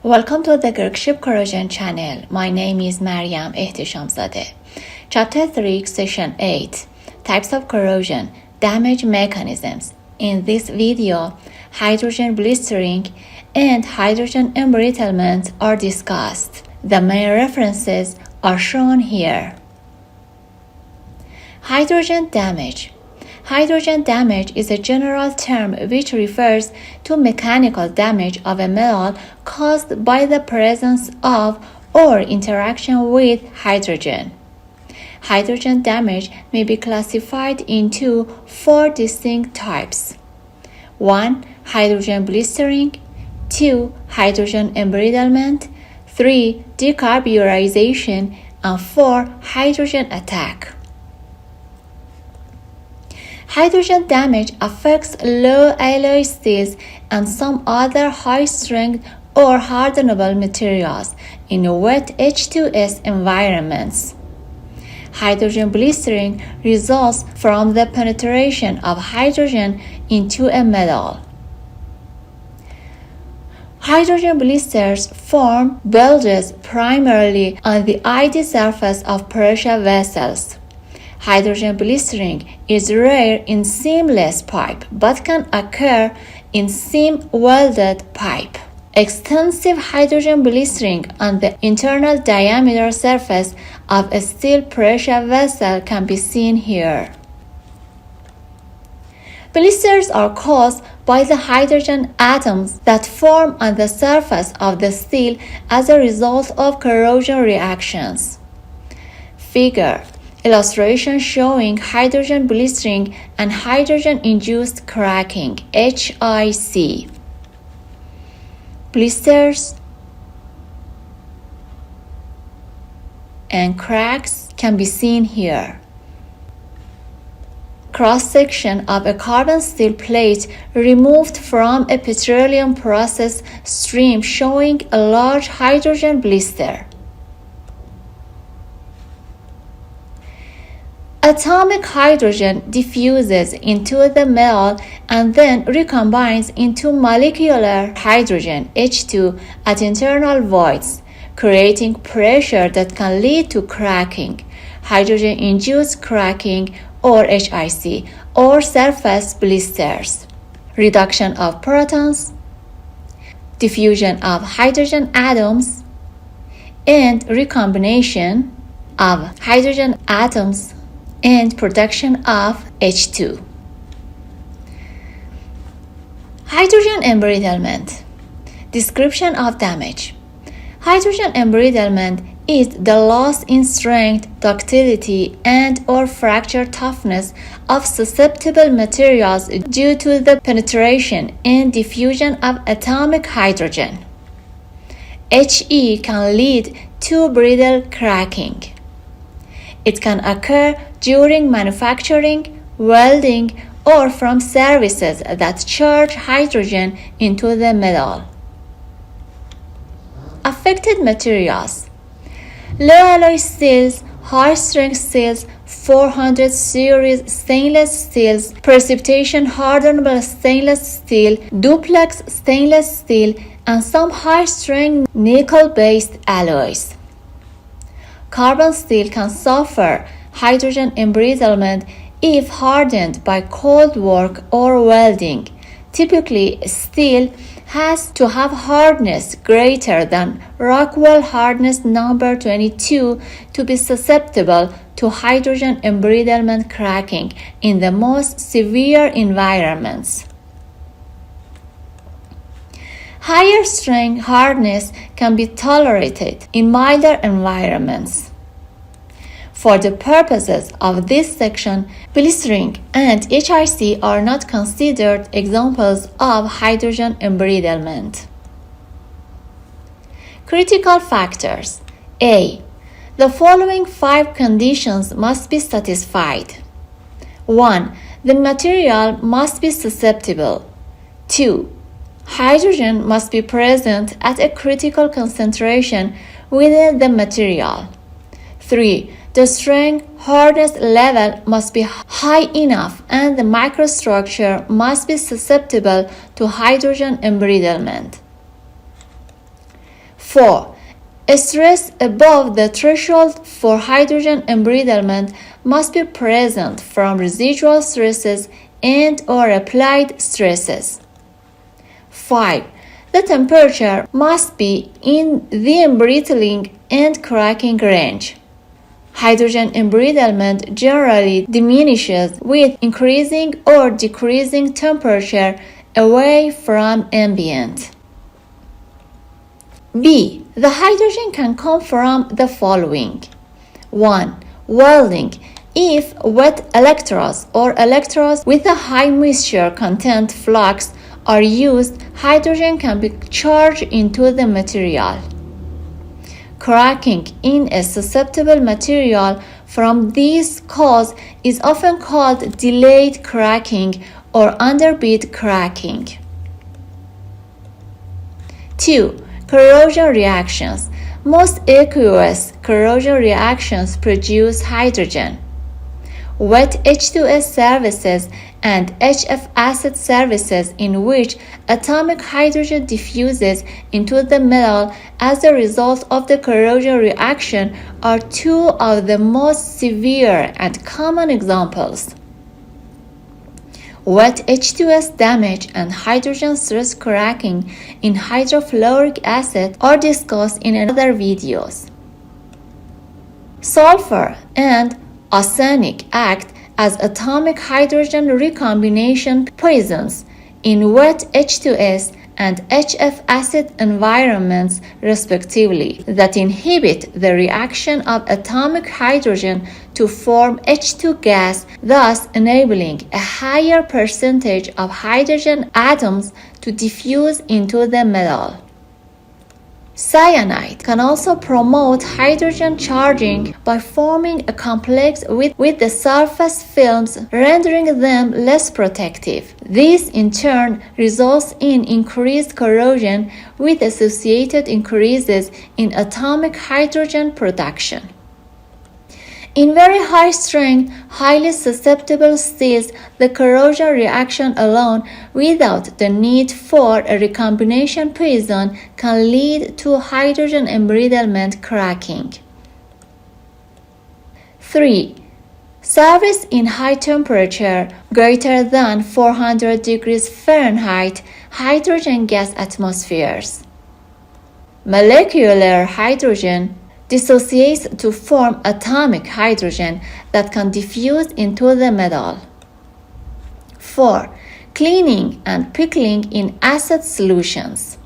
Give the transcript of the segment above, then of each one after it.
Welcome to the Girkship Corrosion channel. My name is Maryam احتشام زاده. Chapter 3, Session 8, Types of Corrosion, Damage Mechanisms. In this video, hydrogen blistering and hydrogen embrittlement are discussed. The main references are shown here. Hydrogen damage. Hydrogen damage is a general term which refers to mechanical damage of a metal caused by the presence of or interaction with hydrogen. Hydrogen damage may be classified into 4 distinct types. 1. Hydrogen blistering. 2. Hydrogen embrittlement. 3. Decarburization. And 4. Hydrogen attack. Hydrogen damage affects low alloy steels and some other high-strength or hardenable materials in wet H2S environments. Hydrogen blistering results from the penetration of hydrogen into a metal. Hydrogen blisters form bulges primarily on the ID surface of pressure vessels. Hydrogen blistering is rare in seamless pipe but can occur in seam-welded pipe. Extensive hydrogen blistering on the internal diameter surface of a steel pressure vessel can be seen here. Blisters are caused by the hydrogen atoms that form on the surface of the steel as a result of corrosion reactions. Figure. Illustration showing hydrogen blistering and hydrogen-induced cracking, HIC. Blisters and cracks can be seen here. Cross-section of a carbon steel plate removed from a petroleum process stream showing a large hydrogen blister. Atomic hydrogen diffuses into the metal and then recombines into molecular hydrogen, H2, at internal voids, creating pressure that can lead to cracking, hydrogen-induced cracking or HIC, or surface blisters, reduction of protons, diffusion of hydrogen atoms, and recombination of hydrogen atoms and production of H2. Hydrogen embrittlement. Description of damage. Hydrogen embrittlement is the loss in strength, ductility, and/or fracture toughness of susceptible materials due to the penetration and diffusion of atomic hydrogen. HE can lead to brittle cracking. It can occur during manufacturing, welding, or from services that charge hydrogen into the metal. Affected materials. Low alloy steels, high-strength steels, 400 series stainless steels, precipitation hardenable stainless steel, duplex stainless steel, and some high-strength nickel-based alloys. Carbon steel can suffer hydrogen embrittlement if hardened by cold work or welding. Typically, steel has to have hardness greater than Rockwell hardness number 22 to be susceptible to hydrogen embrittlement cracking in the most severe environments. Higher strength hardness can be tolerated in milder environments. For the purposes of this section, blistering and HIC are not considered examples of hydrogen embrittlement. Critical factors. A. The following 5 conditions must be satisfied. 1. The material must be susceptible. 2. Hydrogen must be present at a critical concentration within the material. 3. The strength hardness level must be high enough and the microstructure must be susceptible to hydrogen embrittlement. 4. Stress above the threshold for hydrogen embrittlement must be present from residual stresses and or applied stresses. 5. The temperature must be in the embrittling and cracking range. Hydrogen embrittlement generally diminishes with increasing or decreasing temperature away from ambient. B. The hydrogen can come from the following. 1. Welding. If wet electrodes or electrodes with a high moisture content flux are used, hydrogen can be charged into the material. Cracking in a susceptible material from this cause is often called delayed cracking or underbit cracking. 2. Corrosion reactions. Most aqueous corrosion reactions produce hydrogen. Wet H2S services and HF acid services in which atomic hydrogen diffuses into the metal as a result of the corrosion reaction are two of the most severe and common examples. Wet H2S damage and hydrogen stress cracking in hydrofluoric acid are discussed in other videos. Sulfur and arsenic act as atomic hydrogen recombination poisons in wet H2S and HF acid environments respectively that inhibit the reaction of atomic hydrogen to form H2 gas, thus enabling a higher percentage of hydrogen atoms to diffuse into the metal. Cyanide can also promote hydrogen charging by forming a complex with the surface films, rendering them less protective. This in turn results in increased corrosion with associated increases in atomic hydrogen production. In very high strength, highly susceptible steels, the corrosion reaction alone, without the need for a recombination poison, can lead to hydrogen embrittlement cracking. 3. Service in high temperature, greater than 400 degrees Fahrenheit, hydrogen gas atmospheres. Molecular hydrogen dissociates to form atomic hydrogen that can diffuse into the metal. 4. Cleaning and pickling in acid solutions.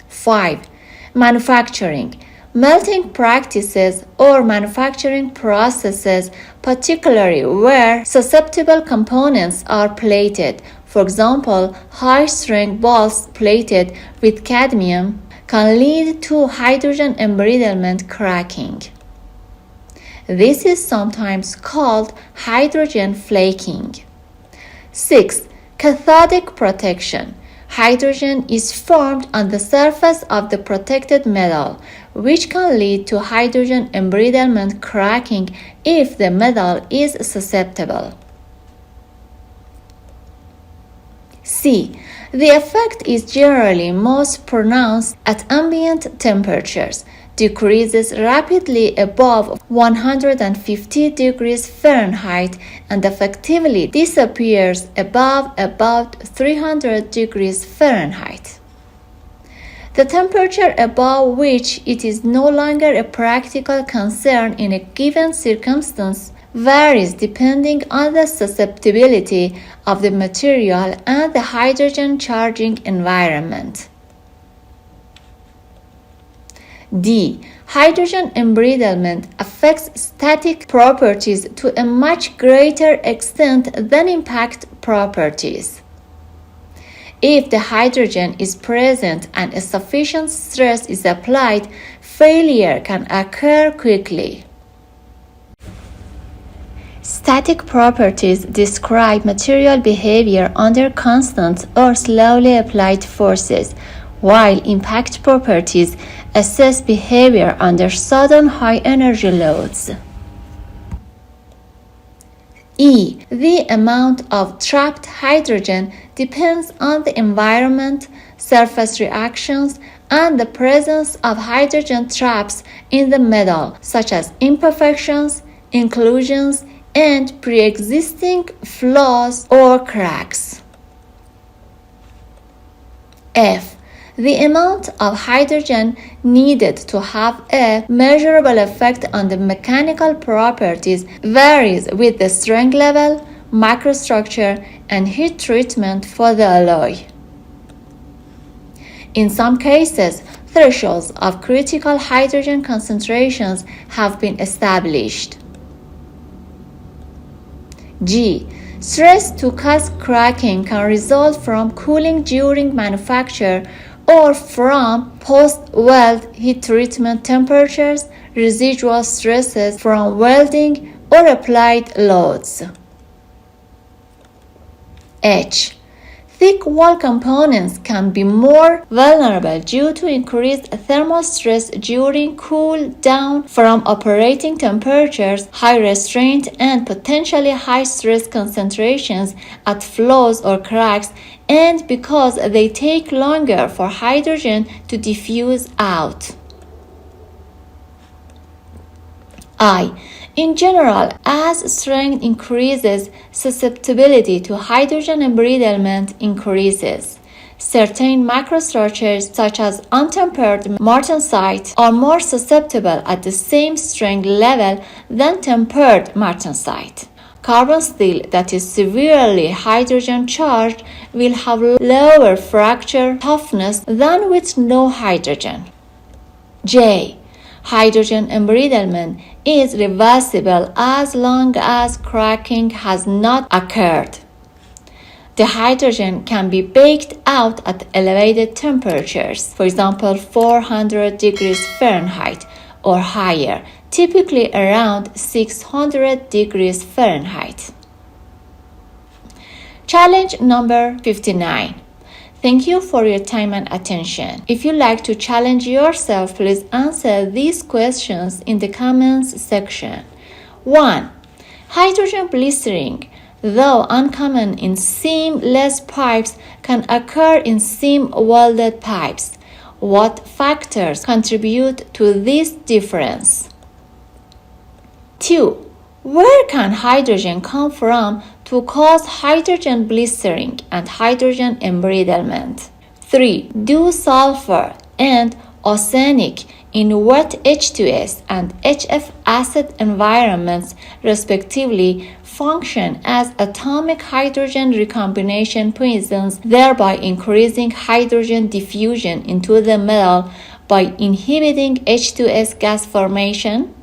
5. Manufacturing. Melting practices or manufacturing processes, particularly where susceptible components are plated, for example, high-strength balls plated with cadmium, can lead to hydrogen embrittlement cracking. This is sometimes called hydrogen flaking. 6. Cathodic protection. Hydrogen is formed on the surface of the protected metal, which can lead to hydrogen embrittlement cracking if the metal is susceptible. C. The effect is generally most pronounced at ambient temperatures, decreases rapidly above 150 degrees Fahrenheit, and effectively disappears above about 300 degrees Fahrenheit. The temperature above which it is no longer a practical concern in a given circumstance varies depending on the susceptibility of the material and the hydrogen charging environment. D. Hydrogen embrittlement affects static properties to a much greater extent than impact properties. If the hydrogen is present and a sufficient stress is applied, failure can occur quickly. Static properties describe material behavior under constant or slowly applied forces, while impact properties assess behavior under sudden high-energy loads. E. The amount of trapped hydrogen depends on the environment, surface reactions, and the presence of hydrogen traps in the metal, such as imperfections, inclusions, and pre-existing flaws or cracks. F. The amount of hydrogen needed to have a measurable effect on the mechanical properties varies with the strength level, microstructure, and heat treatment for the alloy. In some cases, thresholds of critical hydrogen concentrations have been established. G. Stress to cause cracking can result from cooling during manufacture or from post-weld heat treatment temperatures, residual stresses from welding, or applied loads. H. Thick wall components can be more vulnerable due to increased thermal stress during cool down from operating temperatures, high restraint, and potentially high stress concentrations at flaws or cracks, and because they take longer for hydrogen to diffuse out. I. In general, as strength increases, susceptibility to hydrogen embrittlement increases. Certain microstructures, such as untempered martensite, are more susceptible at the same strength level than tempered martensite. Carbon steel that is severely hydrogen charged will have lower fracture toughness than with no hydrogen. J. Hydrogen embrittlement is reversible as long as cracking has not occurred. The hydrogen can be baked out at elevated temperatures, for example 400 degrees Fahrenheit or higher, typically around 600 degrees Fahrenheit. Challenge number 59. Thank you for your time and attention. If you'd like to challenge yourself, please answer these questions in the comments section. 1. Hydrogen blistering, though uncommon in seamless pipes, can occur in seam-welded pipes. What factors contribute to this difference? 2. Where can hydrogen come from to cause hydrogen blistering and hydrogen embrittlement? 3. Do sulfur and arsenic in wet H2S and HF acid environments, respectively, function as atomic hydrogen recombination poisons, thereby increasing hydrogen diffusion into the metal by inhibiting H2S gas formation?